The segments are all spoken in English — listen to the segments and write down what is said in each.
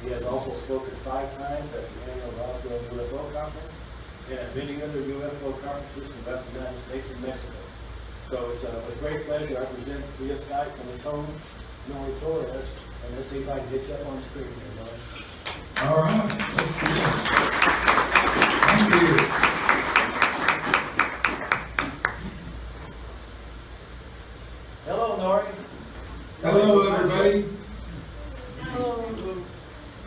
He has also spoken 5 times at the annual Roswell UFO Conference and at many other UFO conferences throughout the United States and Mexico. So it's with great pleasure I present via Skype from his home, Noe Torres, and let's see if I can get you up on the screen here, Noe. All right, let's do it. Thank you. Hello, Noe. Hello, everybody. Hello.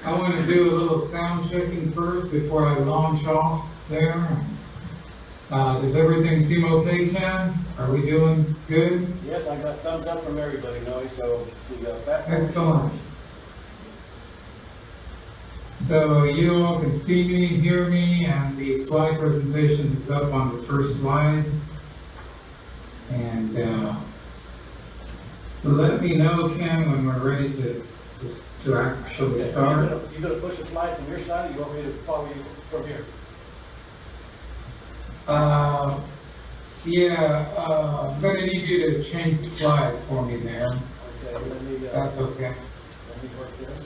I want to do a little sound checking first before I launch off there. Does everything seem okay, Ken? Are we doing good? Yes, I got thumbs up from everybody, Noe, so the platform. Excellent. So you all can see me, hear me, and the slide presentation is up on the first slide. And let me know, Ken, when we're ready to actually start. You gonna push the slide from your side, or you want me to follow you from here? I'm gonna need you to change the slides for me there. Okay, let me. That's okay. Let me work this.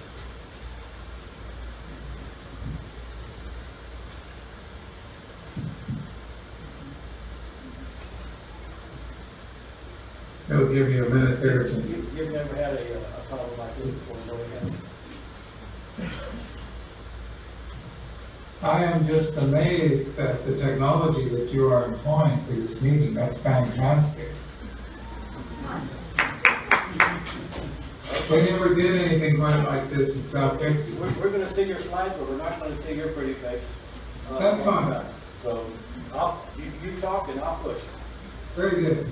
It'll give you a minute there to. You've never had a problem like this before, no, have you? I am just amazed at the technology that you are employing for this meeting. That's fantastic. We never did anything quite like this in South Texas. We're going to see your slides, but we're not going to see your pretty face. That's fine. So you talk and I'll push. Very good.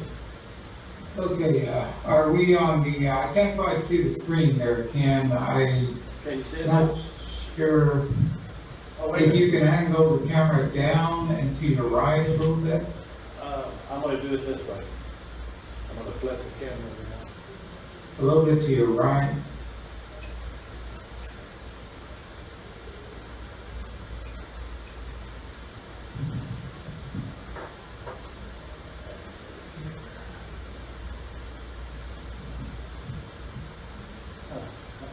Okay, are we on the, I can't quite see the screen there, Ken. Can you see it Not now? sure Oh, wait a if minute. you can angle the camera down and to your right a little bit. I'm going to do it this way. I'm going to flip the camera around. A little bit to your right.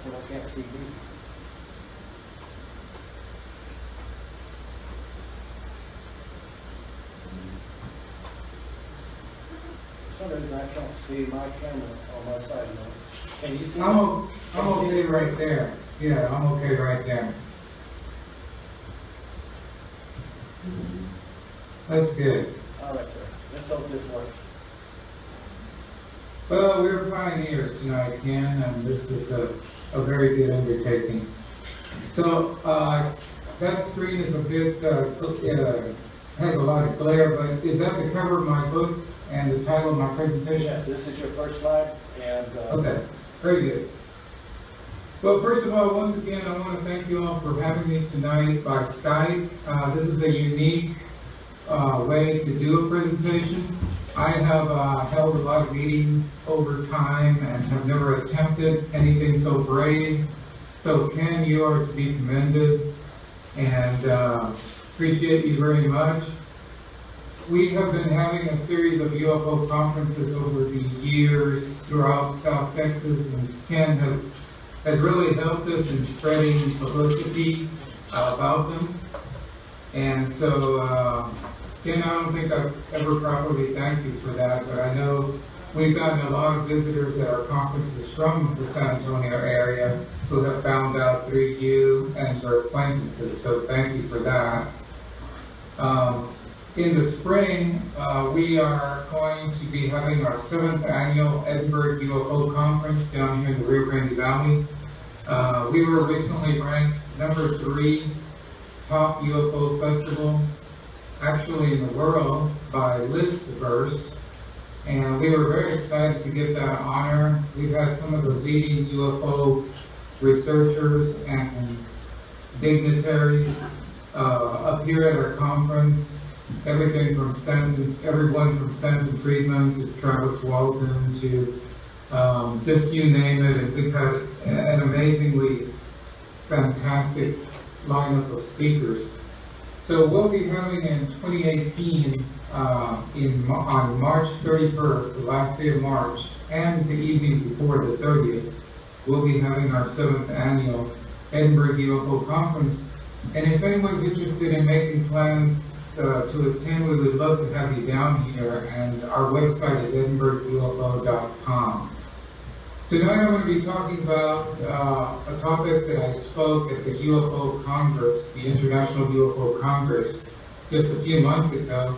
I can't see me. For some reason I can't see my camera on my side now. Can you see I'm me? Can you see okay the right screen? there. Yeah, I'm okay right there. That's good. All right, sir. Let's hope this works. Well, we're pioneers tonight, Ken, and this is a very good undertaking. So, that screen is a bit, has a lot of glare, but is that the cover of my book and the title of my presentation? Yes, this is your first slide, and Okay, very good. Well, first of all, once again, I want to thank you all for having me tonight by Skype. This is a unique way to do a presentation. I have held a lot of meetings over time and have never attempted anything so brave. So Ken, you are to be commended, and appreciate you very much. We have been having a series of UFO conferences over the years throughout South Texas, and Ken has really helped us in spreading publicity about them. And so, Ken, I don't think I've ever properly thanked you for that, but I know we've gotten a lot of visitors at our conferences from the San Antonio area who have found out through you and your acquaintances, so thank you for that. In the spring, we are going to be having our 7th annual Edinburgh UFO Conference down here in the Rio Grande Valley. We were recently ranked number 3 top UFO festival, actually in the world, by Listverse, and we were very excited to get that honor. We've had some of the leading UFO researchers and dignitaries up here at our conference. Everyone from Stanton Friedman to Travis Walton to just you name it, and we've had an amazingly fantastic lineup of speakers. So we'll be having in 2018, on March 31st, the last day of March, and the evening before the 30th, we'll be having our 7th annual Edinburgh UFO Conference. And if anyone's interested in making plans to attend, we would love to have you down here, and our website is edinburghufo.com. Tonight I'm going to be talking about a topic that I spoke at the UFO Congress, the International UFO Congress, just a few months ago.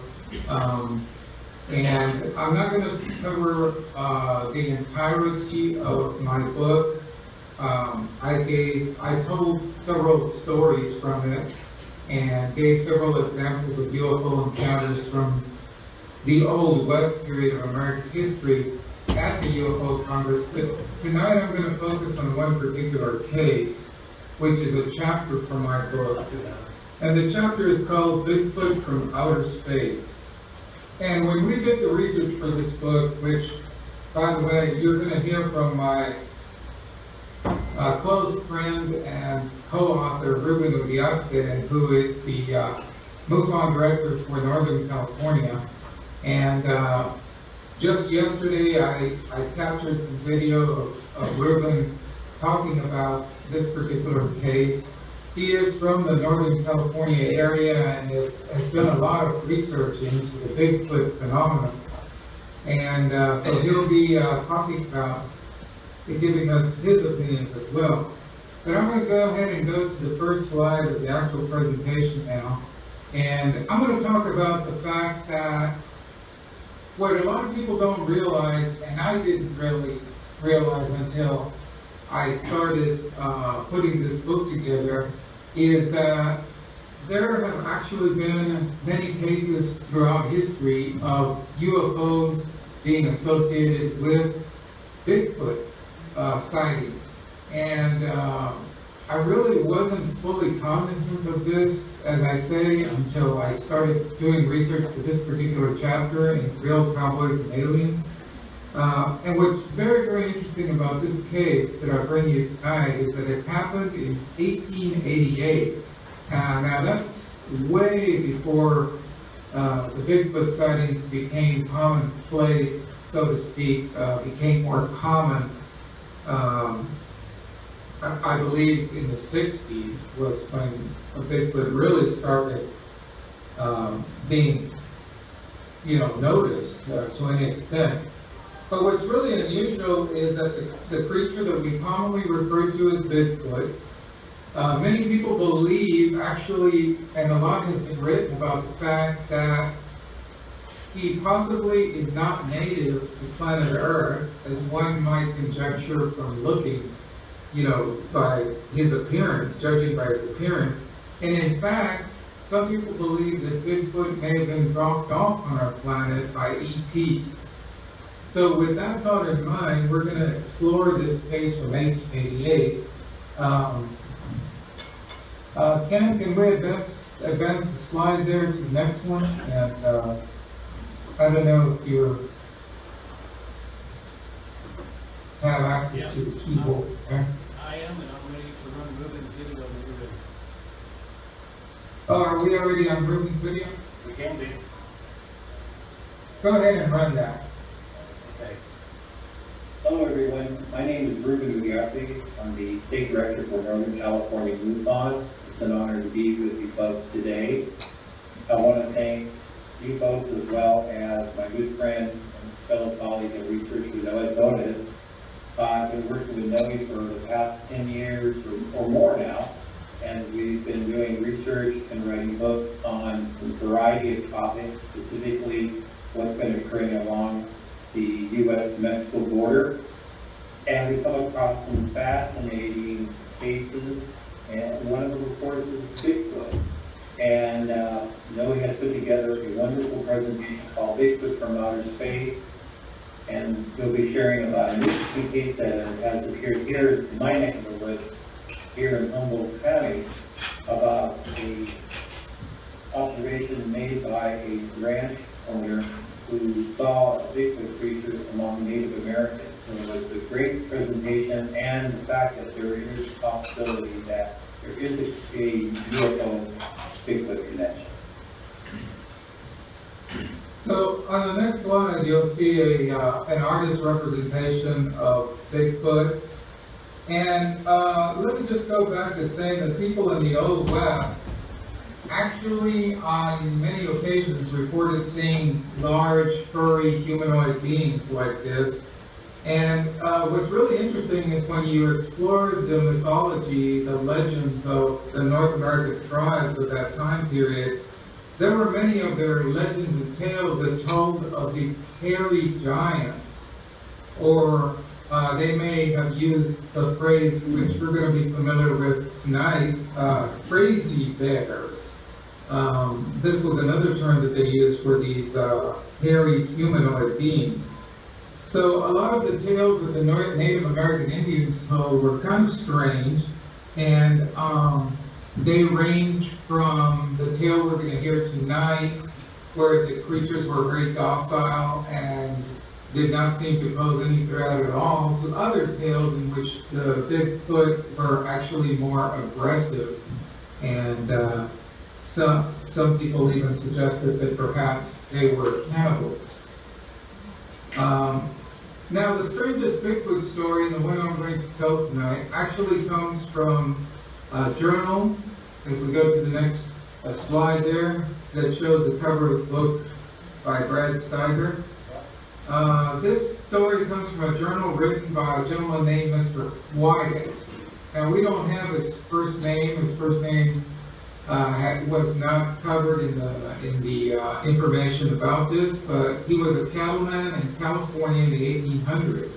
And I'm not going to cover the entirety of my book. I told several stories from it and gave several examples of UFO encounters from the Old West period of American history at the UFO Congress. But tonight I'm going to focus on one particular case, which is a chapter from my book. And the chapter is called Bigfoot from Outer Space. And when we did the research for this book, which, by the way, you're going to hear from my close friend and co-author, Ruben Uriarte, who is the MUFON director for Northern California. And just yesterday, I captured some video of Ruben talking about this particular case. He is from the Northern California area and has done a lot of research into the Bigfoot phenomenon. And so he'll be talking about, giving us his opinions as well. But I'm going to go ahead and go to the first slide of the actual presentation now. And I'm going to talk about the fact that what a lot of people don't realize, and I didn't really realize until I started putting this book together, is that there have actually been many cases throughout history of UFOs being associated with Bigfoot sightings. And I really wasn't fully cognizant of this, as I say, until I started doing research for this particular chapter in Real Cowboys and Aliens. And what's very, very interesting about this case that I bring you tonight is that it happened in 1888. Now that's way before the Bigfoot sightings became commonplace, so to speak, became more common. I believe in the 60s was when Bigfoot really started being, noticed to any extent. But what's really unusual is that the creature that we commonly refer to as Bigfoot, many people believe, actually, and a lot has been written about the fact that he possibly is not native to planet Earth, as one might conjecture from looking, by his appearance, judging by his appearance. And in fact, some people believe that Bigfoot may have been dropped off on our planet by ETs. So with that thought in mind, we're going to explore this case from 1888. Ken, can we advance the slide there to the next one? And I don't know if you have access to the keyboard there. I am, and I'm ready to run Ruben's video when you're ready. Oh, are we already on Ruben's video? We can be. Go ahead and run that. Okay. Hello everyone, my name is Ruben Uriarte. I'm the State Director for Northern California MUFON. It's an honor to be with you folks today. I want to thank you folks as well as my good friend and fellow colleague and researcher, Noe Torres. I've been working with Noe for the past 10 years or more now, and we've been doing research and writing books on a variety of topics, specifically what's been occurring along the U.S.-Mexico border. And we come across some fascinating cases, and one of them, of course, is Bigfoot. And Noe has put together a wonderful presentation called Bigfoot from Outer Space, and we'll be sharing about an interesting case that has appeared here in my neck of the woods, here in Humboldt County, about a observation made by a ranch owner who saw a Bigfoot creature among Native Americans. So it was a great presentation, and the fact that there is a possibility that there is a UFO Bigfoot connection. So on the next slide, you'll see an artist representation of Bigfoot. And let me just go back to say that people in the Old West actually on many occasions reported seeing large, furry, humanoid beings like this. And what's really interesting is when you explore the mythology, the legends of the North American tribes of that time period, there were many of their legends and tales that told of these hairy giants, or they may have used the phrase, which we're going to be familiar with tonight, crazy bears. This was another term that they used for these hairy humanoid beings. So a lot of the tales that the Native American Indians told were kind of strange, and they range from the tale we're going to hear tonight, where the creatures were very docile and did not seem to pose any threat at all, to other tales in which the Bigfoot were actually more aggressive. And some people even suggested that perhaps they were cannibals. Now, the strangest Bigfoot story, and the one I'm going to tell tonight, actually comes from a journal. If we go to the next slide there, that shows the cover of the book by Brad Steiger. This story comes from a journal written by a gentleman named Mr. Wyatt. Now, we don't have his first name. His first name was not covered in the information about this, but he was a cattleman in California in the 1800s.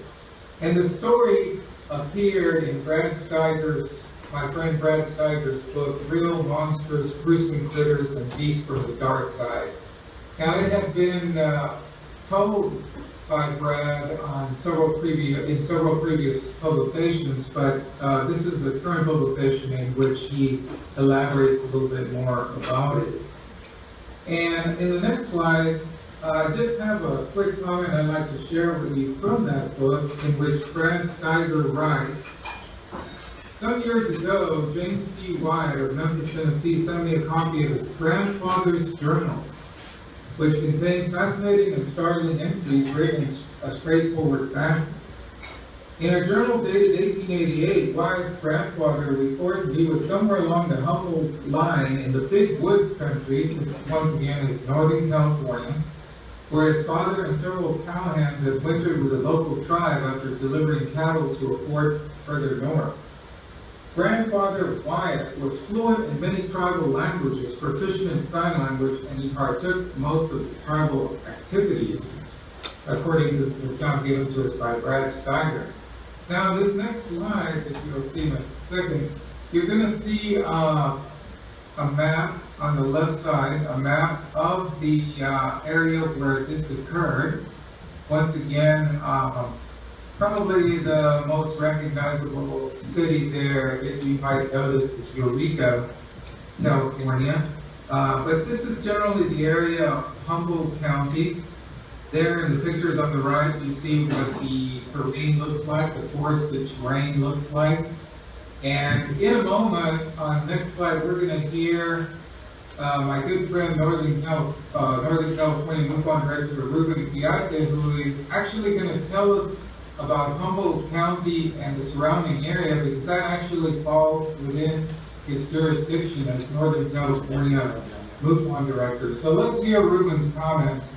And the story appeared in my friend Brad Steiger's book, Real Monsters, Gruesome Critters, and Beasts from the Dark Side. Now, it had been told by Brad on several previous publications, but this is the current publication in which he elaborates a little bit more about it. And in the next slide, I just have a quick comment I'd like to share with you from that book, in which Brad Steiger writes, "Some years ago, James C. Wyatt of Memphis, Tennessee, sent me a copy of his grandfather's journal, which contained fascinating and startling entries written in a straightforward fashion. In a journal dated 1888, Wyatt's grandfather reported he was somewhere along the Humboldt line in the Big Woods country, this once again is Northern California, where his father and several cowhands had wintered with a local tribe after delivering cattle to a fort further north. Grandfather Wyatt was fluent in many tribal languages, proficient in sign language, and he partook most of the tribal activities, according to the account given to us by Brad Steiger." Now, in this next slide that you'll see in a second, you're going to see a map on the left side, a map of the area where this occurred. Once again, probably the most recognizable city there that you might notice is Eureka, California. But this is generally the area of Humboldt County. There in the pictures on the right, you see what the terrain looks like, the forested terrain looks like. And in a moment, on the next slide, we're going to hear my good friend, Northern California MUFON Director Ruben Piate, who is actually going to tell us about Humboldt County and the surrounding area, because that actually falls within his jurisdiction as Northern California MUFON Director. So let's hear Ruben's comments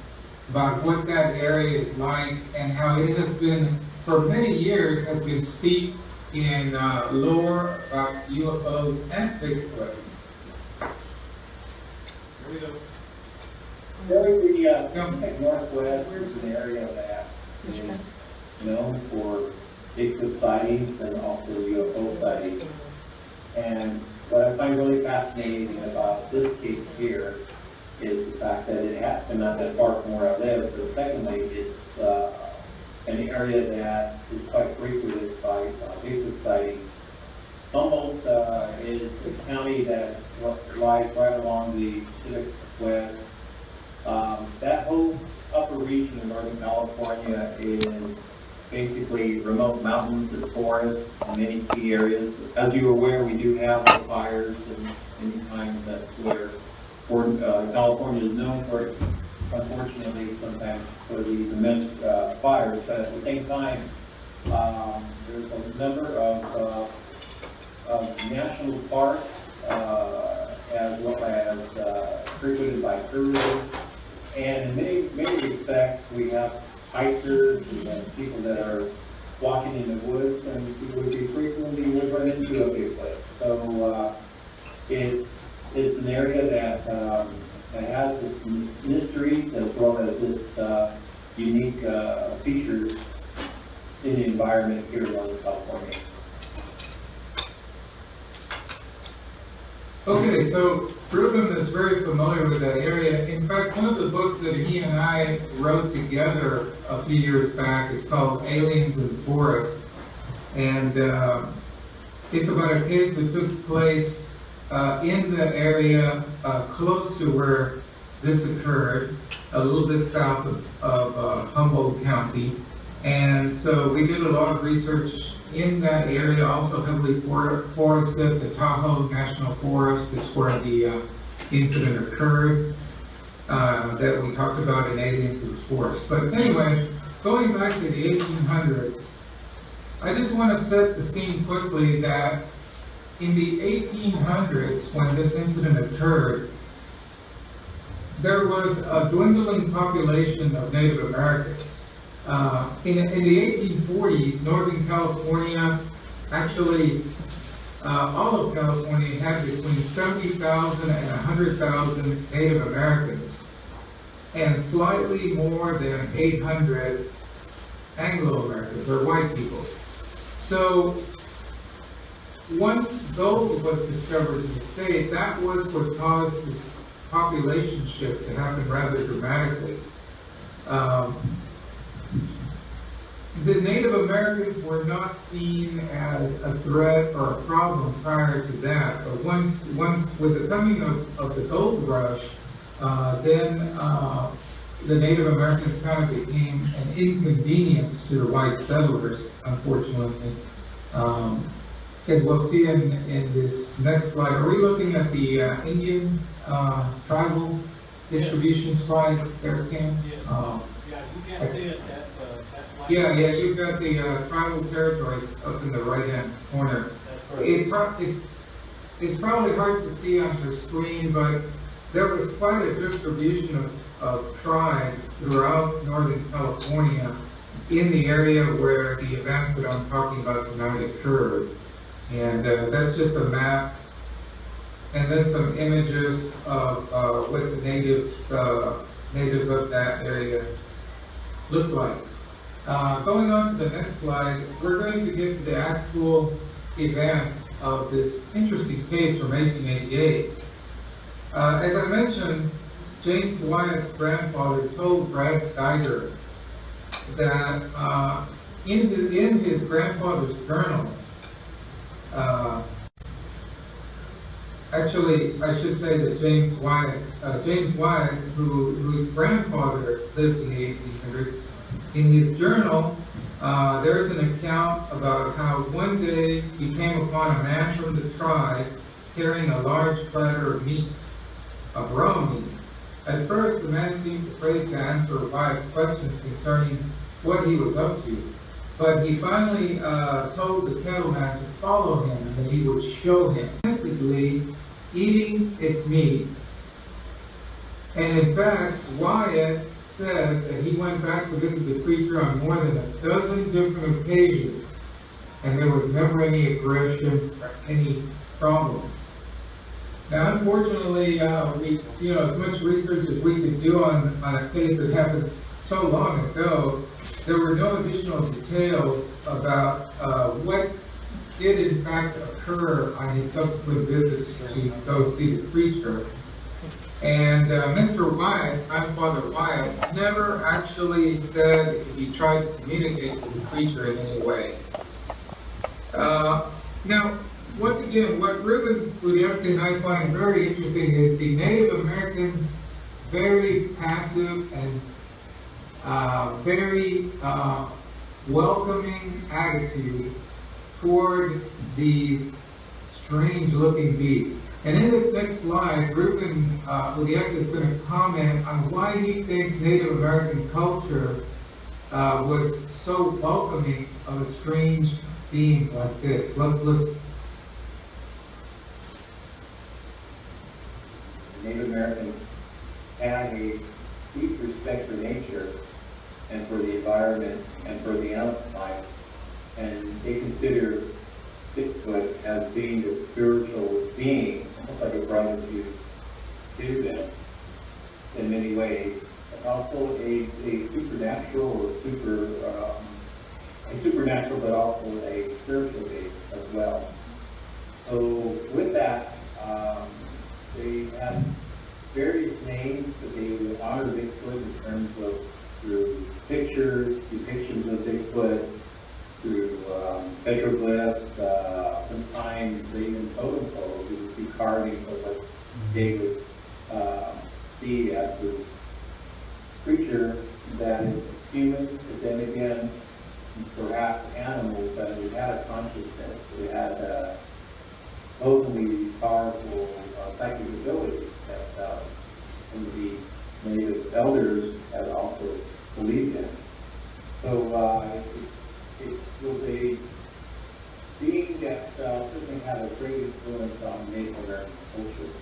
about what that area is like and how it has been, for many years, has been steeped in lore about UFOs and Bigfoot. Here we go. The Northwest is an area that is known for Bigfoot sightings and also UFO sightings. And what I find really fascinating about this case here is the fact that it happened not that far from where I live, but secondly, it's an area that is quite frequented by Bigfoot sightings. Humboldt is a county that lies right along the Pacific West. That whole upper region of Northern California is basically remote mountains and forests in many key areas. As you're aware, we do have fires, and many times that's where California is known for, unfortunately, sometimes for these immense fires. But at the same time, There's a number of national parks, as well as frequented by tourism. And in many respects, we have hikers and people that are walking in the woods, and would be frequently would run into a Bigfoot. So it's an area that has its mysteries as well as its unique features in the environment here in Northern California. Okay, so Ruben is very familiar with that area. In fact, one of the books that he and I wrote together a few years back is called Aliens in the Forest. And it's about a case that took place in the area close to where this occurred, a little bit south of Humboldt County. And so we did a lot of research in that area, also heavily forested. The Tahoe National Forest is where the incident occurred that we talked about in Aliens in the Forest. But anyway, going back to the 1800s, I just want to set the scene quickly that in the 1800s, when this incident occurred, there was a dwindling population of Native Americans. In the 1840s, Northern California, actually all of California, had between 70,000 and 100,000 Native Americans, and slightly more than 800 Anglo-Americans, or white people. So once gold was discovered in the state, that was what caused this population shift to happen rather dramatically. The Native Americans were not seen as a threat or a problem prior to that, but once with the coming of the gold rush, then the Native Americans kind of became an inconvenience to the white settlers, unfortunately. As we'll see in this next slide, are we looking at the Indian tribal distribution slide there, Ken? Yeah, you can't see it. Yeah, you've got the tribal territories up in the right-hand corner. It's probably hard to see on your screen, but there was quite a distribution of tribes throughout Northern California in the area where the events that I'm talking about tonight occurred. And that's just a map, and then some images of what the natives of that area look like. Going on to the next slide, we're going to get to the actual events of this interesting case from 1888. As I mentioned, James Wyatt's grandfather told Brad Steiger that in his grandfather's journal, actually, I should say that James Wyatt, whose grandfather lived in the 1800s, in his journal, there's an account about how one day he came upon a man from the tribe carrying a large platter of meat, of raw meat. At first, the man seemed afraid to answer Wyatt's questions concerning what he was up to, but he finally told the cattleman to follow him and that he would show him, attentively eating its meat. And in fact, Wyatt said that he went back to visit the creature on more than a dozen different occasions, and there was never any aggression or any problems. Now, unfortunately, as much research as we could do on a case that happened so long ago, there were no additional details about what did in fact occur on his subsequent visits to go see the creature. And Mr. Wyatt, grandfather Wyatt, never actually said if he tried to communicate with the creature in any way. Now, once again, what Ruben Uriarte and I find very interesting is the Native Americans' very passive and very welcoming attitude toward these strange-looking beasts. And in this next slide, Ruben Uriarte is going to comment on why he thinks Native American culture was so welcoming of a strange being like this? Let's listen. Native Americans had a deep respect for nature and for the environment and for the animal life, and they consider Bigfoot as being a spiritual being, almost like a brother to them in many ways, and also a supernatural or a supernatural but also a spiritual being as well. So with that, they have various names that they would honor Bigfoot in terms of through pictures, depictions of Bigfoot, through petroglyphs, sometimes they even totem poles. You would see carvings of what they would see as this creature that is human, but then again, perhaps animals, but it had a consciousness. It had supposedly powerful psychic abilities that some of the native elders had also believed in. So it was a being that certainly had a great influence on Native American culture.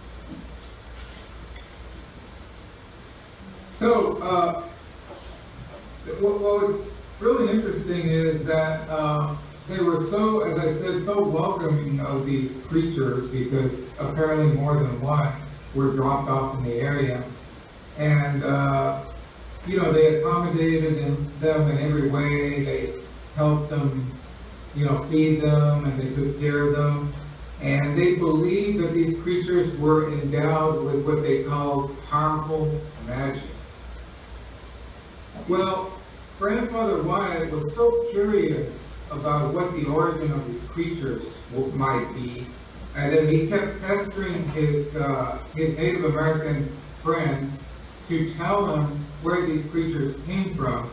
So, what's really interesting is that they were so, as I said, so welcoming of these creatures because apparently more than one were dropped off in the area. And, you know, they accommodated them in every way. They helped them, you know, feed them, and they took care of them. And they believed that these creatures were endowed with what they called powerful magic. Well, Grandfather Wyatt was so curious about what the origin of these creatures might be, and then he kept pestering his Native American friends to tell him where these creatures came from.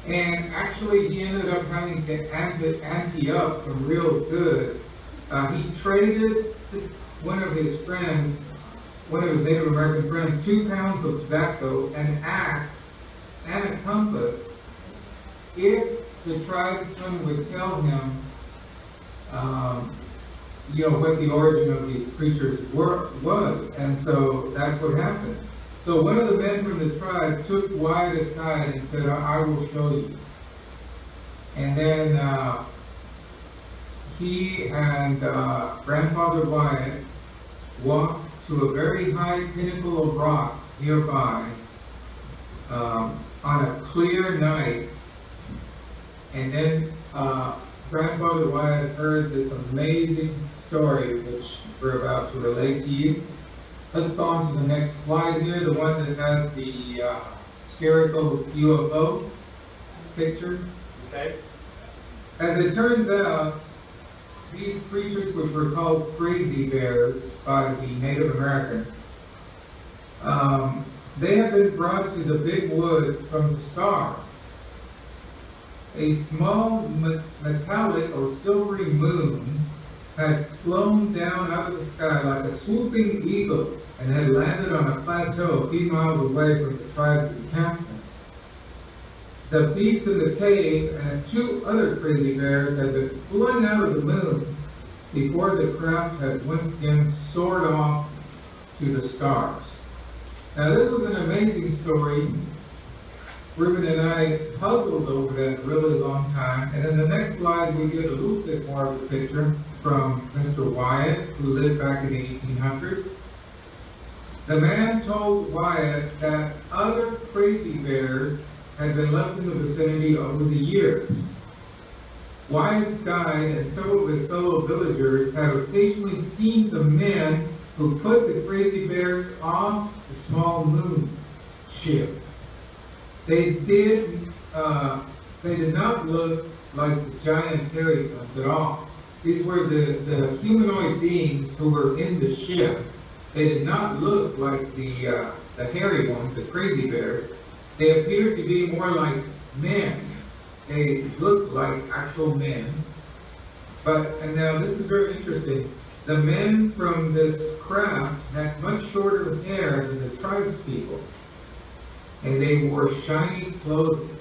And actually, he ended up having to ante up some real goods. He traded one of his Native American friends, 2 pounds of tobacco, an axe, and a compass, if the tribesman would tell him, you know, what the origin of these creatures was. And so that's what happened. So one of the men from the tribe took Wyatt aside and said, I will show you. And then he and Grandfather Wyatt walked to a very high pinnacle of rock nearby on a clear night. And then Grandfather Wyatt heard this amazing story, which we're about to relate to you. Let's go on to the next slide here, the one that has the spherical UFO picture. Okay. As it turns out, these creatures, which were called crazy bears by the Native Americans, they have been brought to the big woods from the stars. A small metallic or silvery moon had flown down out of the sky like a swooping eagle and had landed on a plateau a few miles away from the tribe's encampment. The beast in the cave and 2 other crazy bears had been flung out of the moon before the craft had once again soared off to the stars. Now this was an amazing story. Ruben and I puzzled over that a really long time, and in the next slide we get a little bit more of a picture from Mr. Wyatt, who lived back in the 1800s. The man told Wyatt that other crazy bears had been left in the vicinity over the years. Wyatt's guide and several of his fellow villagers had occasionally seen the men who put the crazy bears off the small moon ship. They did not look like the giant hairy ones at all. These were the humanoid beings who were in the ship. They did not look like the hairy ones, the crazy bears. They appeared to be more like men. They looked like actual men. And now this is very interesting. The men from this craft had much shorter hair than the tribespeople, and they wore shiny clothing.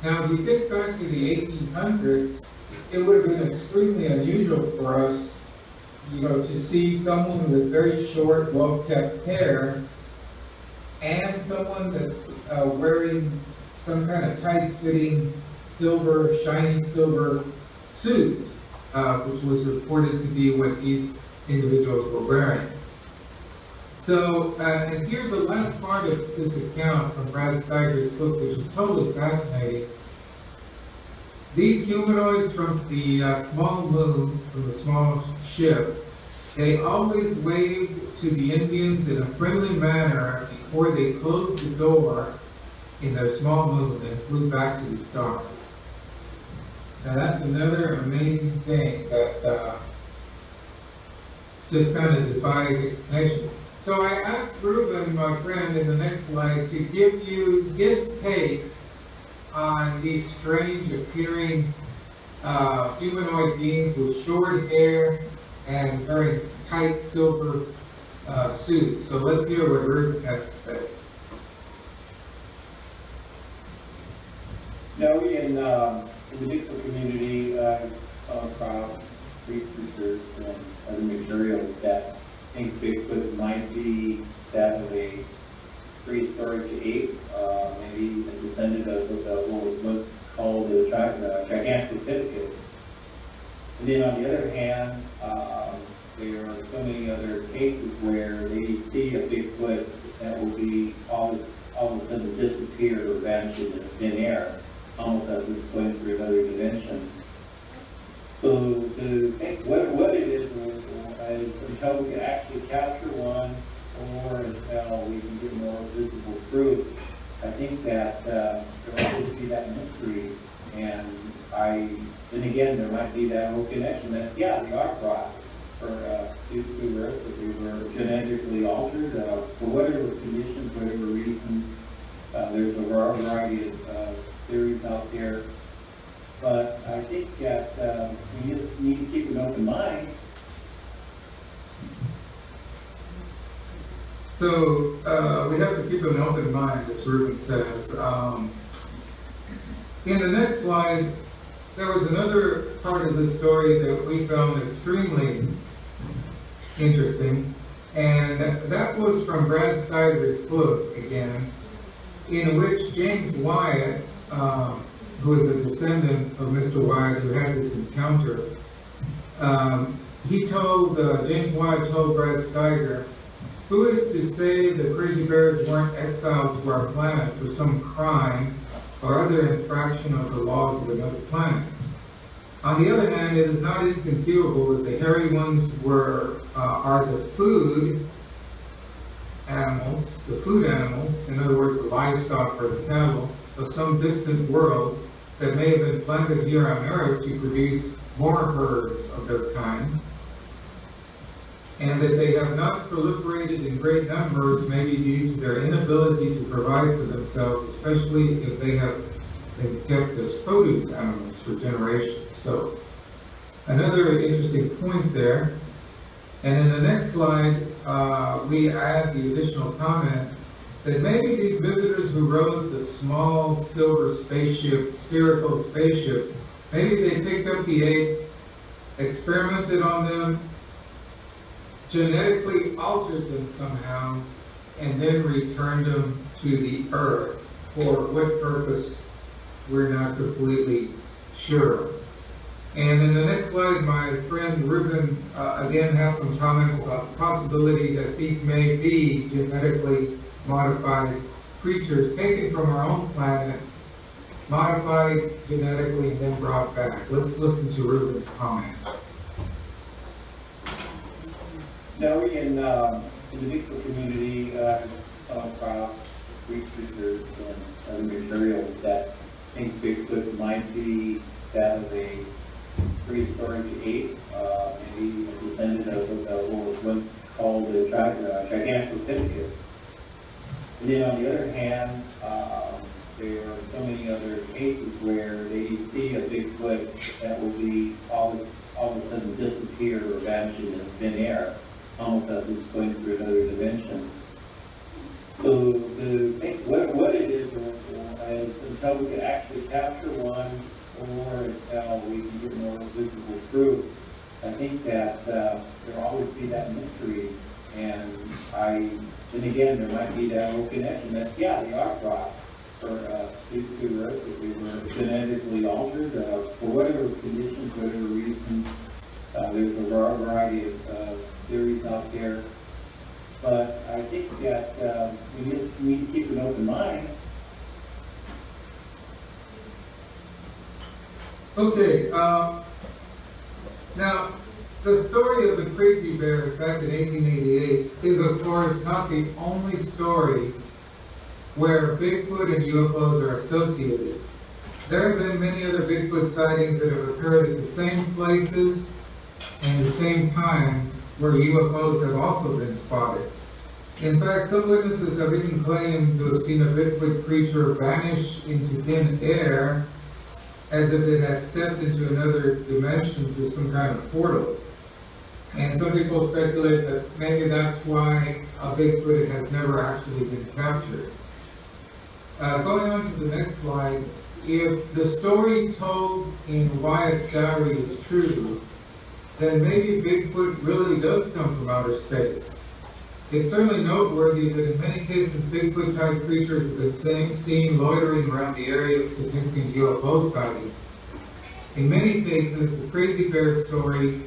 Now, if you think back to the 1800s, it would have been extremely unusual for us, to see someone with very short, well-kept hair and someone that's wearing some kind of tight-fitting shiny silver suit, which was reported to be what these individuals were wearing. So, and here's the last part of this account from Brad Steiger's book, which is totally fascinating. These humanoids from the small moon, from the small ship, they always waved to the Indians in a friendly manner before they closed the door in their small moon and flew back to the stars. Now that's another amazing thing that just kind of defies explanation. So I asked Ruben, my friend, in the next slide, to give you his take on these strange appearing humanoid beings with short hair and very tight silver suits. So let's hear what Ruben has to say. Now, in the Bigfoot community, across researchers and other materials that think Bigfoot might be that of a prehistoric ape, maybe a descendant of what was once called the Gigantopithecus. And then on the other hand, there are so many other cases where they see a Bigfoot that will be all of a sudden disappear or vanish in thin air, almost as it's going through another dimension. So to think what it is until we can actually capture one, or until we can get more visible proof, I think that there will always be that mystery. And then again, there might be that whole connection that, yeah, they are brought to Earth, that they were genetically altered for whatever conditions, whatever reasons. There's a variety of theories out there. But I think that we just need to keep an open mind. So we have to keep an open mind, as Ruben says. In the next slide, there was another part of the story that we found extremely interesting, and that was from Brad Steiger's book again, in which James Wyatt, who is a descendant of Mr. Wyatt, who had this encounter, James Wyatt told Brad Steiger, "Who is to say the Crazy Bears weren't exiled to our planet for some crime or other infraction of the laws of another planet? On the other hand, it is not inconceivable that the hairy ones are the food animals, in other words, the livestock or the cattle of some distant world that may have been planted here on Earth to produce more herds of their kind, and that they have not proliferated in great numbers, maybe due to their inability to provide for themselves, especially if they have been kept as produce animals for generations." So, another interesting point there. And in the next slide, we add the additional comment that maybe these visitors who rode the small silver spherical spaceships, maybe they picked up the apes, experimented on them, genetically altered them somehow, and then returned them to the Earth. For what purpose, we're not completely sure. And in the next slide, my friend Ruben again has some comments about the possibility that these may be genetically modified creatures taken from our own planet, modified genetically, and then brought back. Let's listen to Ruben's comments. Now, in the Bigfoot community, across researchers and other materials that think Bigfoot might be that of a prehistoric ape, maybe a descendant of what was once called the Gigantopithecus. And then on the other hand, there are so many other cases where they see a Bigfoot that will be all of a sudden disappear or vanish in thin air, almost as it's going through another dimension. So what it is until we can actually capture one, or until we can get more visible proof, I think that there'll always be that mystery. And again, there might be that whole connection that, yeah, they are brought to Earth, that they were genetically altered for whatever conditions, whatever reasons. There's a variety of theories out there. But I think that we need to keep an open mind. Okay, now, the story of the Crazy Bears back in 1888 is, of course, not the only story where Bigfoot and UFOs are associated. There have been many other Bigfoot sightings that have occurred at the same places and the same times where UFOs have also been spotted. In fact, some witnesses have even claimed to have seen a Bigfoot creature vanish into thin air as if it had stepped into another dimension through some kind of portal. And some people speculate that maybe that's why a Bigfoot has never actually been captured. Going on to the next slide, if the story told in Wyatt's diary is true, then maybe Bigfoot really does come from outer space. It's certainly noteworthy that in many cases Bigfoot-type creatures have been seen loitering around the area of significant UFO sightings. In many cases, the Crazy Bear story,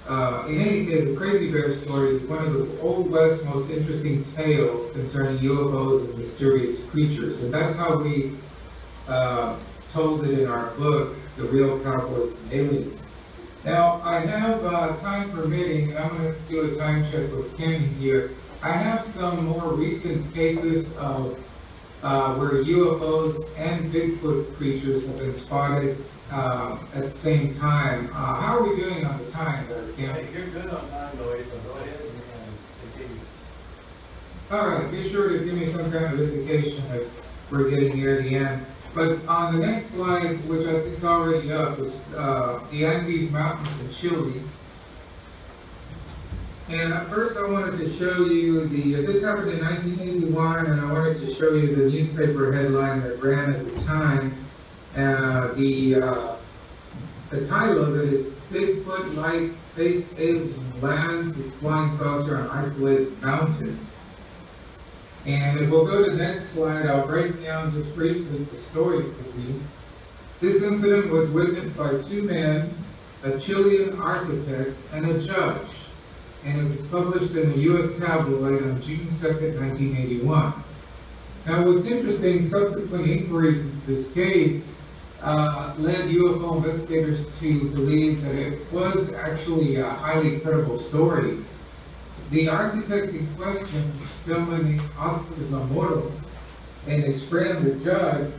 the Crazy Bear story is one of the Old West's most interesting tales concerning UFOs and mysterious creatures. And that's how we told it in our book, The Real Cowboys and Aliens. Now, I have, time permitting, I'm going to do a time check with Kenny here. I have some more recent cases of where UFOs and Bigfoot creatures have been spotted at the same time. How are we doing on the time there, Kenny? Hey, you're good on time, Noe, so go ahead and continue. All right, be sure to give me some kind of indication if we're getting near the end. But on the next slide, which I think is already up, is the Andes Mountains in Chile. And first I wanted to show you this happened in 1981, and I wanted to show you the newspaper headline that ran at the time. The title of it is Bigfoot-like Space Alien Lands His Flying Saucer on Isolated Mountain. And if we'll go to the next slide, I'll break down just briefly the story for you. This incident was witnessed by two men, a Chilean architect and a judge, and it was published in the U.S. tabloid on June 2nd, 1981. Now what's interesting, subsequent inquiries into this case led UFO investigators to believe that it was actually a highly credible story. The architect in question, filming Oscar Zamora, and his friend, the judge,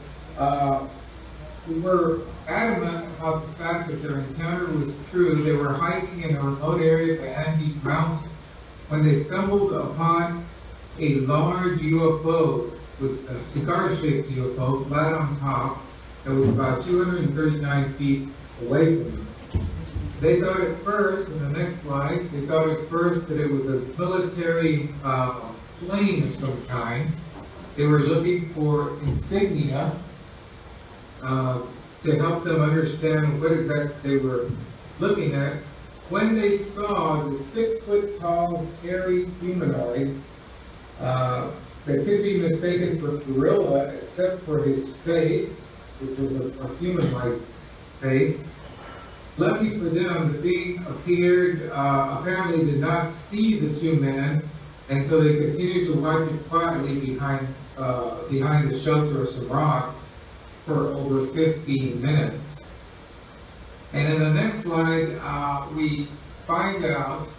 were adamant about the fact that their encounter was true. They were hiking in a remote area of the Andes Mountains when they stumbled upon a large UFO, with a cigar-shaped UFO, flat on top, that was about 239 feet away from them. They thought at first, in the next slide, they thought at first that it was a military plane of some kind. They were looking for insignia to help them understand what exactly they were looking at. When they saw the 6-foot-tall, hairy humanoid that could be mistaken for gorilla, except for his face, which was a human-like face. Lucky for them, the being apparently did not see the two men, and so they continued to watch it quietly behind the shelter of some rocks for over 15 minutes. And in the next slide, we find out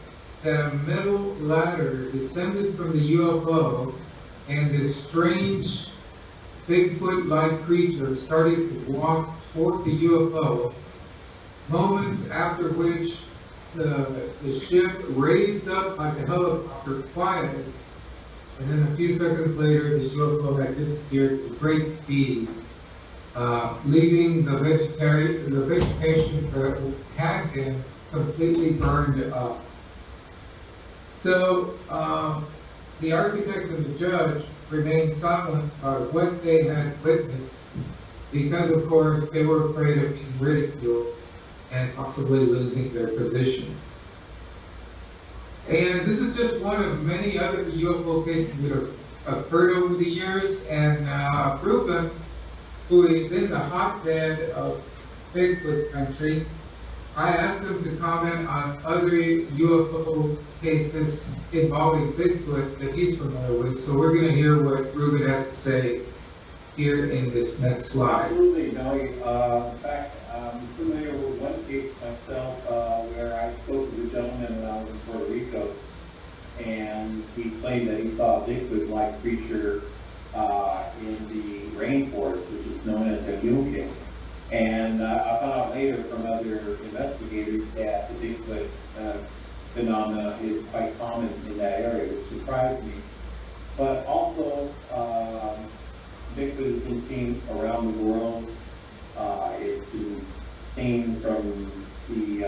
that a metal ladder descended from the UFO, and this strange Bigfoot-like creature started to walk toward the UFO, moments after which the ship raised up like a helicopter, quieted, and then a few seconds later the UFO had disappeared with great speed, leaving the vegetation that had been completely burned up. So the architect and the judge remained silent about what they had witnessed because, of course, they were afraid of being ridiculed and possibly losing their positions. And this is just one of many other UFO cases that have occurred over the years, and Ruben, who is in the hotbed of Bigfoot country, I asked him to comment on other UFO cases involving Bigfoot that he's familiar with. So we're going to hear what Ruben has to say here in this next slide. Absolutely, no. In fact, I'm familiar with one case myself where I spoke with a gentleman when I was in Puerto Rico, and he claimed that he saw a Bigfoot-like creature in the rainforest, which is known as a mule. And I found out later from other investigators that the Bigfoot phenomena is quite common in that area, which surprised me. But also, Bigfoot has been seen around the world. It's been seen from the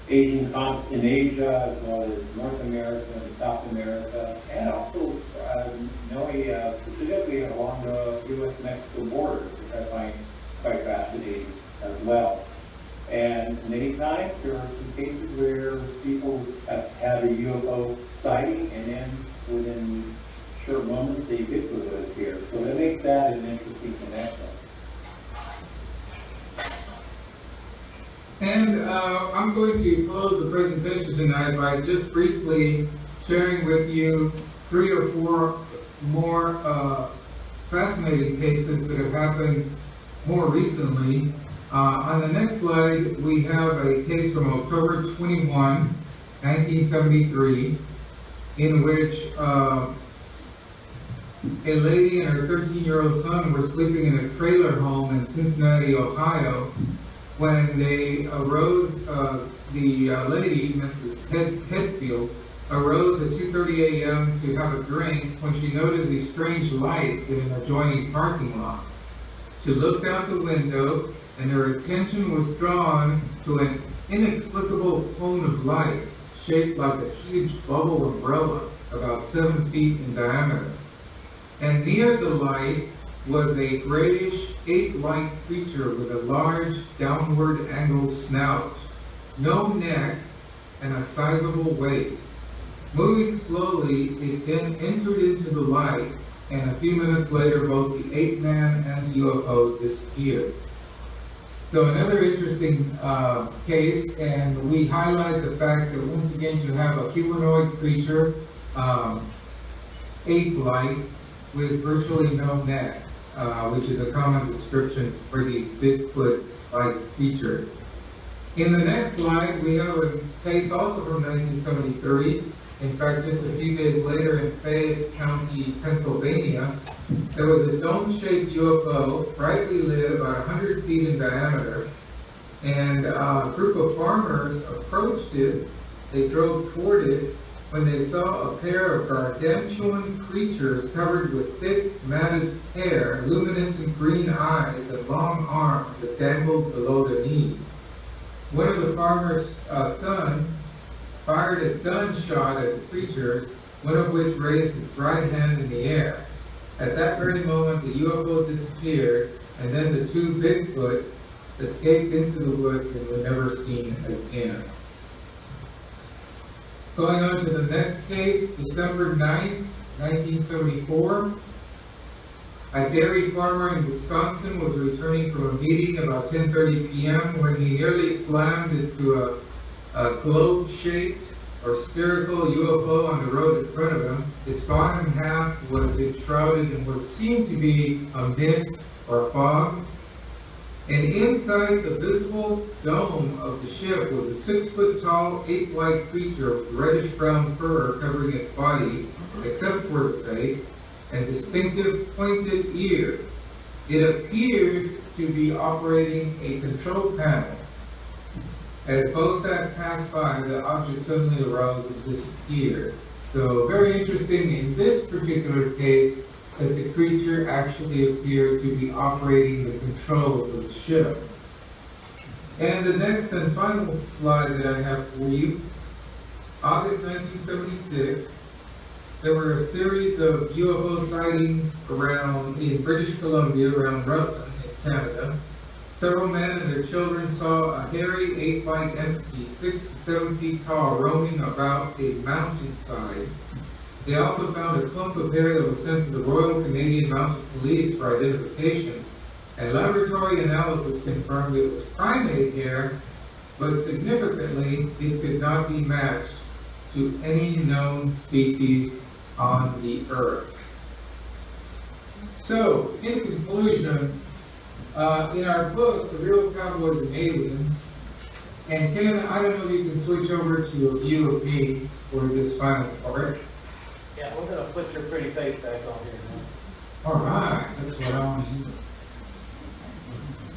Asian continent, in Asia, as well as North America and South America, and also specifically along the U.S.-Mexico border, which I find quite fascinating as well. And many times there are some cases where people have had a UFO sighting, and then within short moments they Bigfoot was here. So that makes that an interesting connection. And I'm going to close the presentation tonight by just briefly sharing with you 3 or 4 more fascinating cases that have happened more recently. On the next slide, we have a case from October 21, 1973, in which a lady and her 13-year-old son were sleeping in a trailer home in Cincinnati, Ohio, when they arose. The lady, Mrs. Hetfield, arose at 2:30 a.m. to have a drink when she noticed these strange lights in an adjoining parking lot. She looked out the window, and her attention was drawn to an inexplicable cone of light shaped like a huge bubble umbrella about 7 feet in diameter. And near the light was a grayish, ape-like creature with a large, downward angled snout, no neck, and a sizable waist. Moving slowly, it then entered into the light, and a few minutes later, both the ape man and the UFO disappeared. So another interesting case, and we highlight the fact that once again you have a humanoid creature, ape-like, with virtually no neck, which is a common description for these Bigfoot-like creatures. In the next slide, we have a case also from 1973. In fact, just a few days later in Fayette County, Pennsylvania, there was a dome-shaped UFO, brightly lit, about 100 feet in diameter, and a group of farmers approached it. They drove toward it when they saw a pair of gargantuan creatures covered with thick, matted hair, luminescent green eyes, and long arms that dangled below their knees. One of the farmer's sons fired a gunshot at the creatures, one of which raised its right hand in the air. At that very moment, the UFO disappeared, and then the 2 Bigfoot escaped into the woods and were never seen again. Going on to the next case, December 9th, 1974. A dairy farmer in Wisconsin was returning from a meeting about 10:30 p.m. when he nearly slammed into a globe-shaped or spherical UFO on the road in front of him. Its bottom half was enshrouded in what seemed to be a mist or fog. And inside the visible dome of the ship was a 6-foot-tall, ape-like creature with reddish-brown fur covering its body, except for its face, and distinctive pointed ears. It appeared to be operating a control panel. As Bosak passed by, the object suddenly arose and disappeared. So very interesting in this particular case that the creature actually appeared to be operating the controls of the ship. And the next and final slide that I have for you, August 1976, there were a series of UFO sightings in British Columbia, around Rutland in Canada. Several men and their children saw a hairy 8-foot entity, 6 to 7 feet tall, roaming about a mountainside. They also found a clump of hair that was sent to the Royal Canadian Mounted Police for identification, and laboratory analysis confirmed it was primate hair, but significantly, it could not be matched to any known species on the Earth. So, in conclusion, in our book, The Real Cowboys and Aliens, and Ken, I don't know if you can switch over to a view of me for this final part. Yeah, we're gonna put your pretty face back on here now. All right, that's what I want to hear.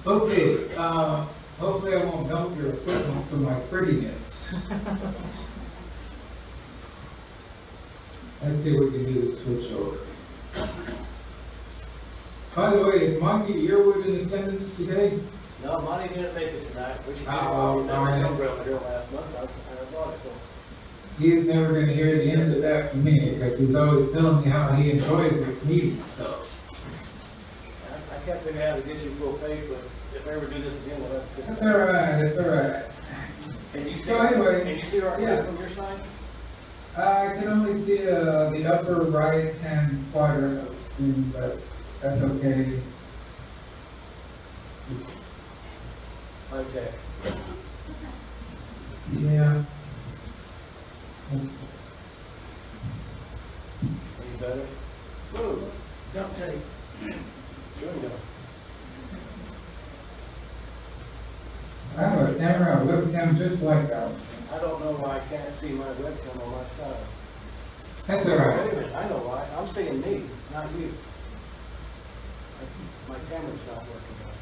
Okay, hopefully I won't dump your equipment for my prettiness. Let's see if we can do the switch over. By the way, is Monty Earwood in attendance today? No, Monty didn't make it tonight. We should have Oh, seen that darn it. umbrella here last month. I brought it for him. He is never going to hear the end of that from me, because he's always telling me how he enjoys this meeting, so. I can't figure out how to get you full page, but if I ever do this again, we'll have to figure That's it out. all right, that's all right. Can you see, So anyway, can you see our yeah. clip from your side? I can only see the upper right-hand quadrant of the screen, but that's okay. Okay. Yeah. Any better? Whoa, Duct tape. chewing gum. I have a camera, a webcam just like that one. I don't know why I can't see my webcam on my side. That's all Wait a right. minute, I know why. I'm seeing me, not you. My camera's not working right.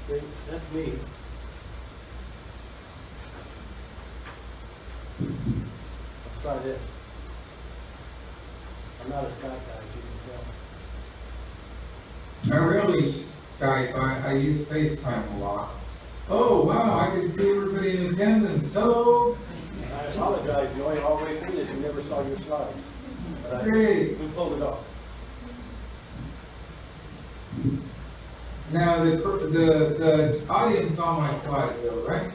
See, that's me. Let's try this. I'm not a Skype guy, as you can tell. I really, Skype, I use FaceTime a lot. Oh, wow, I can see everybody in attendance. Hello. I apologize, Noe, all the way through this, we never saw your slides. But Great. we pulled it off. Now, the audience saw my slide though, right?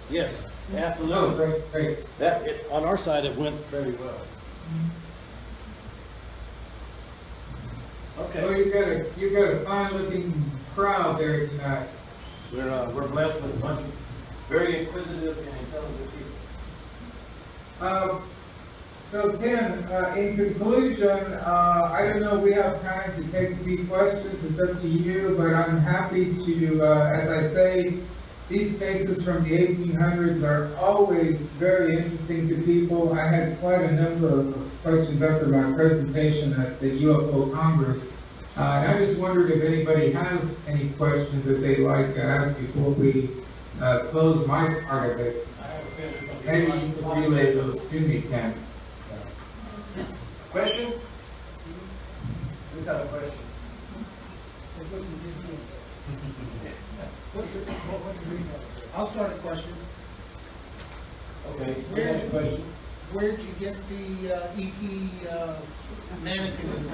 Yes, Oh, absolutely. great, great. On our side, it went very well. Well, Okay. you've got a fine looking crowd there tonight. We're blessed with a bunch of very inquisitive and intelligent people. So Ken, in conclusion, I don't know if we have time to take a few questions, it's up to you, but I'm happy to, as I say, these cases from the 1800s are always very interesting to people. I had quite a number of questions after my presentation at the UFO Congress. And I just wondered if anybody has any questions that they'd like to ask before we close my part of it. Maybe you can relay those to me, Ken. Question? We've got a question. I'll start a question. Okay, we have a question. Where'd you get the E.T. mannequin?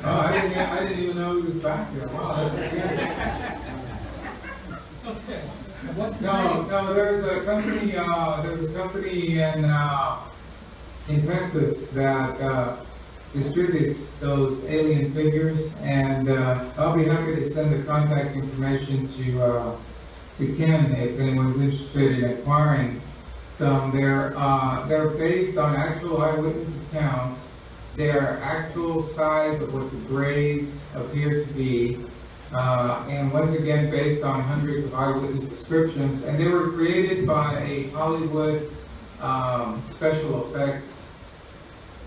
Oh, I didn't even know he was back there. Wow, that's good. What's his No, name? no, there's a company in Texas that distributes those alien figures, and I'll be happy to send the contact information to Ken if anyone's interested in acquiring some. They're based on actual eyewitness accounts. They're actual size of what the grays appear to be. And once again, based on hundreds of eyewitness descriptions, and they were created by a Hollywood special effects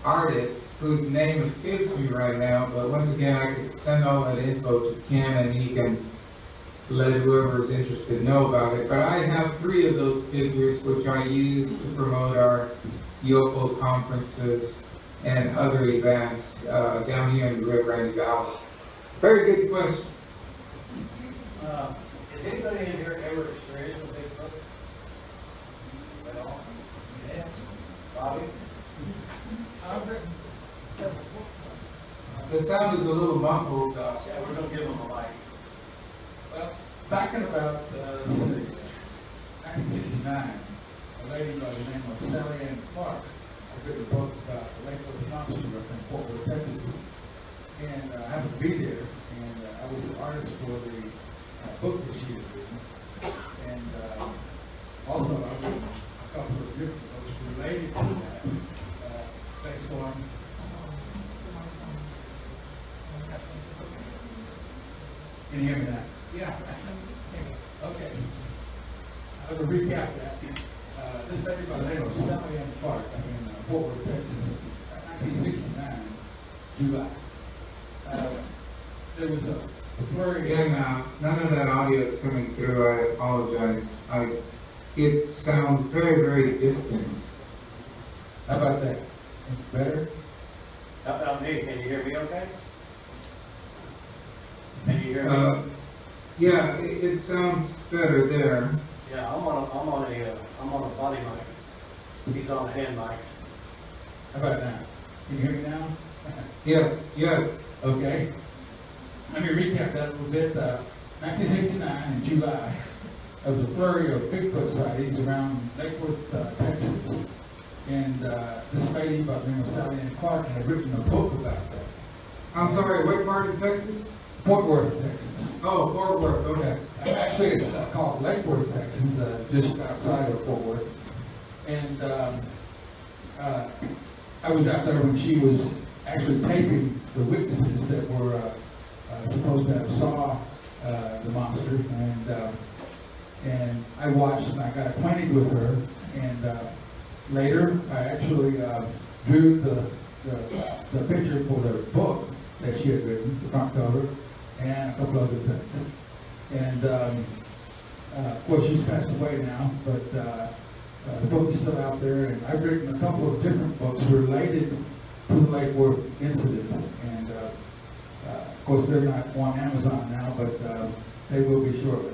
artist whose name escapes me right now, but once again, I could send all that info to Ken and he can let whoever is interested know about it. But I have 3 of those figures which I use to promote our UFO conferences and other events down here in the Rio Grande Valley. Very good question. Has anybody in here ever experienced a Bigfoot at all? Bobby? The sound is a little muffled. Yeah, we're gonna give him a mic. Well, back in about, let's see, 1969, a lady by the name of Sally Ann Clark had written a book about the Lakewood monster up in Fort Worth, Texas. And I happened to be there, and I was the artist for the book that she had written. And also, I've written a couple of different books related to that, based on Can you hear me now? Yeah. Okay. I will recap that. This lady by the name of Sally Ann Clark in Fort Worth, Texas, 1969, July. There was a flurry. Again, none of that audio is coming through. I apologize. It sounds very, very distant. How about that? Better? How about me? Can you hear me okay? Can you hear me? Yeah, it sounds better there. Yeah, I'm on a body mic. He's on a hand mic. How about now? Can you hear me now? Yes. Okay. Let me recap that a little bit. 1969 in July, there was a flurry of Bigfoot sightings around Lakewood, Texas. And this lady by the name of Sally Ann Clark had written a book about that. I'm sorry, what part of Texas? Fort Worth, Texas. Oh, Fort Worth, okay. Actually, it's called Lakewood, Texas, just outside of Fort Worth. And I was out there when she was actually taping the witnesses that were supposed to have saw the monster. And I watched and I got acquainted with her. And later, I actually drew the picture for the book that she had written, the front cover, and a couple other things. And of course, she's passed away now, but the book is still out there, and I've written a couple of different books related to the Lakewood incident. And of course, they're not on Amazon now, but they will be shortly.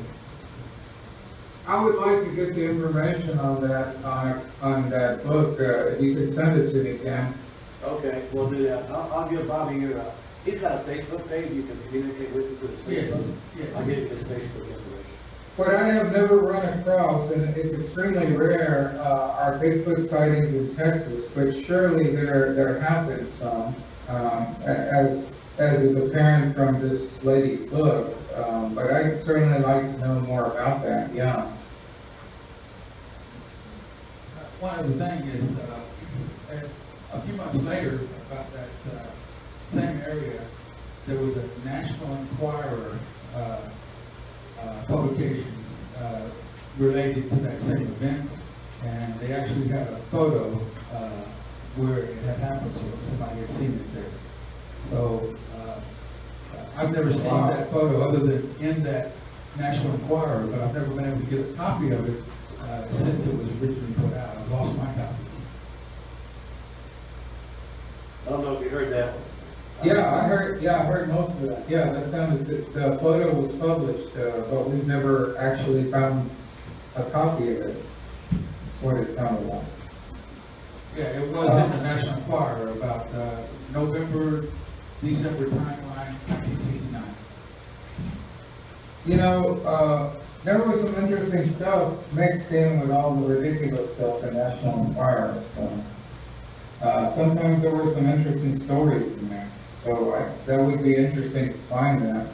I would like to get the information on that book. If you could send it to me, Ken. Okay, we'll do that. I'll give Bobby your, he's got a Facebook page, you can communicate with him through his Facebook. Yes. I'll give you his Facebook information. What I have never run across, and it's extremely rare, are Bigfoot sightings in Texas, but surely there have been some, as is apparent from this lady's book. But I'd certainly like to know more about that, yeah. One other thing is, a few months later, about that same area, there was a National Enquirer publication related to that same event, and they actually had a photo where it had happened, so somebody had seen it there. So I've never seen that photo other than in that National Enquirer, but I've never been able to get a copy of it since it was originally put out. I've lost my copy. I don't know if you heard that. I heard most of that. Yeah, that sounded, the photo was published, but we've never actually found a copy of it. That's what it sounded like. Yeah, it was in the National Enquirer about November, December timeline, 1969. You know, there was some interesting stuff mixed in with all the ridiculous stuff in National Enquirer, so sometimes there were some interesting stories in there. So that would be interesting to find that.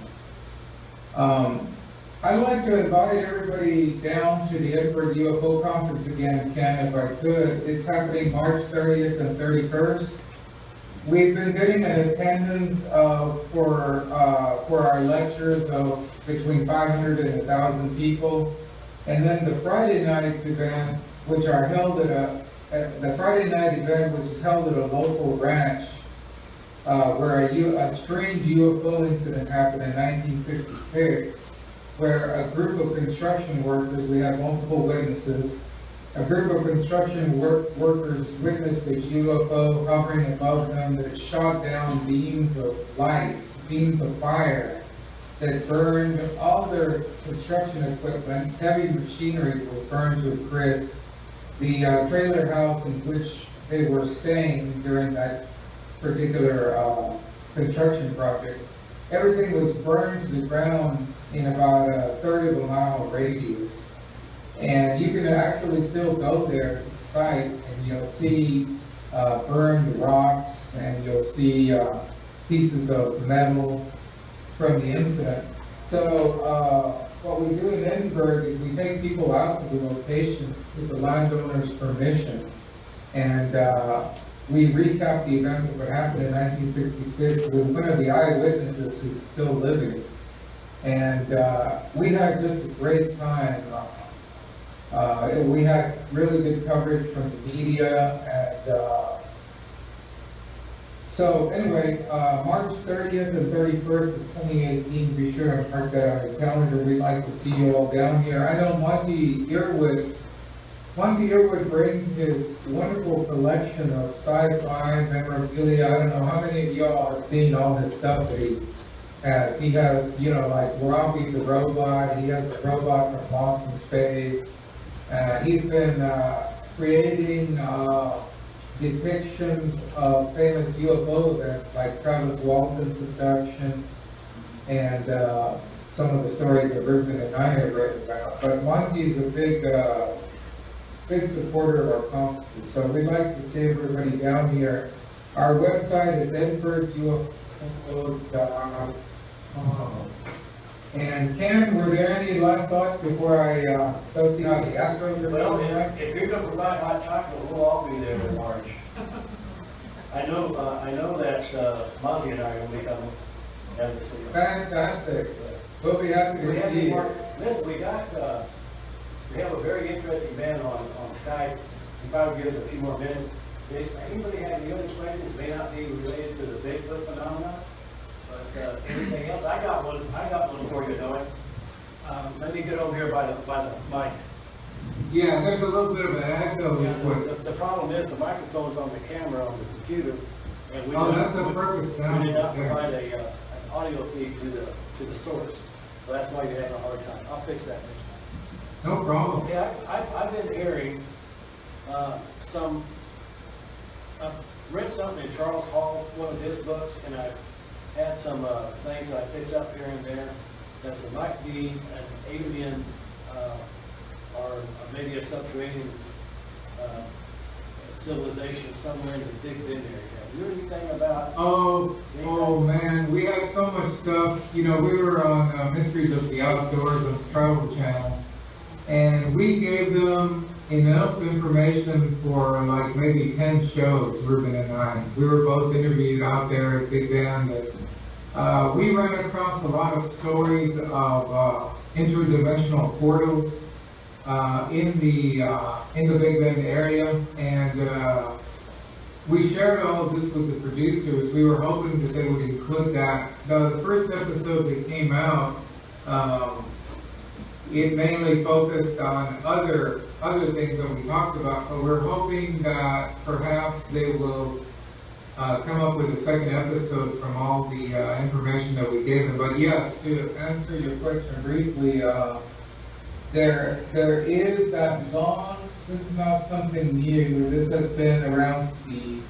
I'd like to invite everybody down to the Edinburgh UFO Conference again, Ken, if I could. It's happening March 30th and 31st. We've been getting an attendance for our lectures of between 500 and 1,000 people. And then the Friday night's event, which are held at the Friday night event, which is held at a local ranch, where a strange UFO incident happened in 1966, where a group of construction workers, we had multiple witnesses, a group of construction workers witnessed a UFO hovering above them that shot down beams of light, beams of fire, that burned all their construction equipment. Heavy machinery was burned to a crisp. The trailer house in which they were staying during that particular construction project, everything was burned to the ground in about a third of a mile radius. And you can actually still go there to the site and you'll see burned rocks, and you'll see pieces of metal from the incident. So what we do in Edinburgh is we take people out to the location with the landowner's permission, and we recap the events of what happened in 1966 with one of the eyewitnesses who's still living. And we had just a great time. We had really good coverage from the media, and so anyway, March 30th and 31st of 2018, be sure and mark that on your calendar. We'd like to see you all down here. I know Monty Earwood brings his wonderful collection of sci-fi memorabilia. I don't know how many of y'all have seen all this stuff that he has. He has, you know, like Robbie the Robot. He has the robot from Lost in Space. He's been creating depictions of famous UFO events like Travis Walton's abduction and some of the stories that Ruben and I have read about. But Monty's a big supporter of our conferences, so we'd like to see everybody down here. Our website is edinburghufo.com. And Ken, were there any last thoughts before I go see how the Astros are Well, doing? if you're gonna provide hot chocolate, we'll all be there in March. I know that Monty and I are gonna be coming down to see you. Fantastic. We'll be happy We to have see you. listen, we have a very interesting man on Skype. He probably give us a few more minutes. Anybody have any other questions? May not be related to the Bigfoot phenomenon, but anything else? I got one for you, Noe. Let me get over here by the mic. Yeah, there's a little bit of an echo. Yeah, the problem is the microphone's on the camera on the computer, and we That's a perfect sound. we did not there. provide an audio feed to the source, so that's why you're having a hard time. I'll fix that next time. No problem. Yeah, I've been hearing I've read something in Charles Hall's, one of his books, and I've had some things that I picked up here and there, that there might be an alien or maybe a subterranean civilization somewhere in the Big Bend area. Have you heard anything about? Oh man, we had so much stuff. You know, we were on Mysteries of the Outdoors on the Travel Channel, and we gave them enough information for like maybe 10 shows, Ruben and I. We were both interviewed out there at Big Bend, and we ran across a lot of stories of interdimensional portals in the Big Bend area, and we shared all of this with the producers. We were hoping that they would include that. The first episode that came out, it mainly focused on other things that we talked about, but we're hoping that perhaps they will come up with a second episode from all the information that we gave them. But yes, to answer your question briefly, there is that long, this is not something new, this has been around the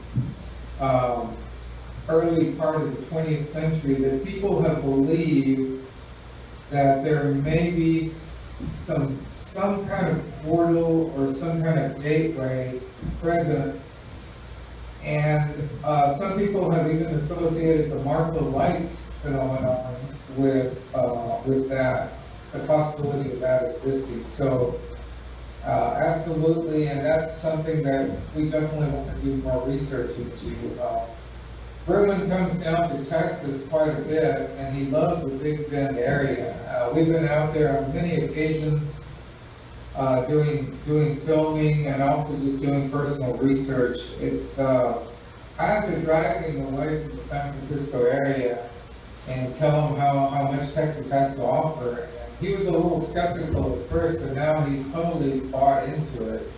early part of the 20th century, that people have believed that there may be some kind of portal or some kind of gateway present, and some people have even associated the Martha Lights phenomenon with that, the possibility of that existing. So absolutely, and that's something that we definitely want to do more research into. Verlin comes down to Texas quite a bit, and he loves the Big Bend area. We've been out there on many occasions doing filming and also just doing personal research. It's I have to drag him away from the San Francisco area and tell him how much Texas has to offer. And he was a little skeptical at first, but now he's totally bought into it.